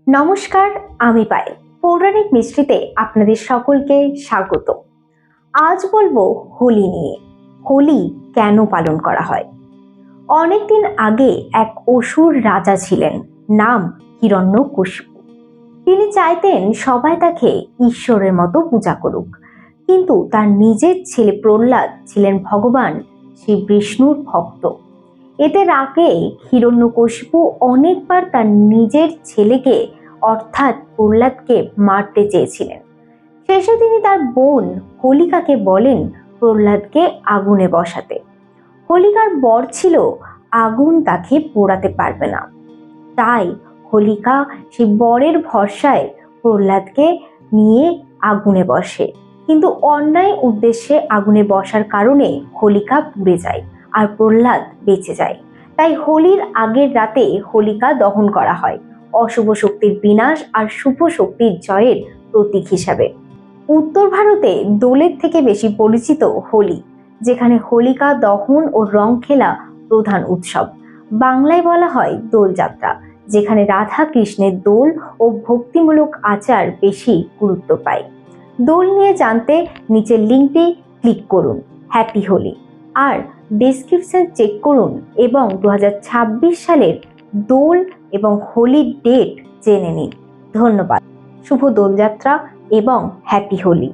নমস্কার, আমি পায়েল। পৌরাণিক মিস্ট্রিতে আপনাদের সকলকে স্বাগত। আজ বলবো হোলি নিয়ে। হোলি কেন পালন করা হয়? অনেকদিন আগে এক অসুর রাজা ছিলেন, নাম হিরণ্যকশিপু। তিনি চাইতেন সবাই তাকে ঈশ্বরের মতো পূজা করুক, কিন্তু তার নিজের ছেলে প্রহ্লাদ ছিলেন ভগবান শ্রী বিষ্ণুর ভক্ত। এতে রাগে হিরণ্যকশিপু অনেকবার তার নিজের ছেলেকে অর্থাৎ প্রহ্লাদকে মারতে চেয়েছিলেন। শেষে তিনি তার বোন হোলিকাকে বলেন প্রহ্লাদকে আগুনে বসাতে। হোলিকার বর ছিল আগুন তাকে পোড়াতে পারবে না, তাই হোলিকা সেই বরের ভরসায় প্রহ্লাদকে নিয়ে আগুনে বসে, কিন্তু অন্যায় উদ্দেশ্যে আগুনে বসার কারণে হোলিকা পুড়ে যায় আর প্রহ্লাদ বেঁচে যায়। তাই হোলির আগের রাতে হোলিকা দহন করা হয়, অশুভ শক্তির বিনাশ আর শুভ শক্তির জয়ের প্রতীক হিসাবে। উত্তর ভারতে দোলের থেকে বেশি পরিচিত হোলি, যেখানে হোলিকা দহন ও রং খেলা প্রধান উৎসব। বাংলায় বলা হয় দোলযাত্রা, যেখানে রাধা কৃষ্ণের দোল ও ভক্তিমূলক আচার বেশি গুরুত্ব পায়। দোল নিয়ে জানতে নিচের লিঙ্কটি ক্লিক করুন। হ্যাপি হোলি। আর ডেসক্রিপশন চেক করুন এবং 2026 সালের দোল এবং হোলির ডেট জেনে নিন। ধন্যবাদ। শুভ দোলযাত্রা এবং হ্যাপি হোলি।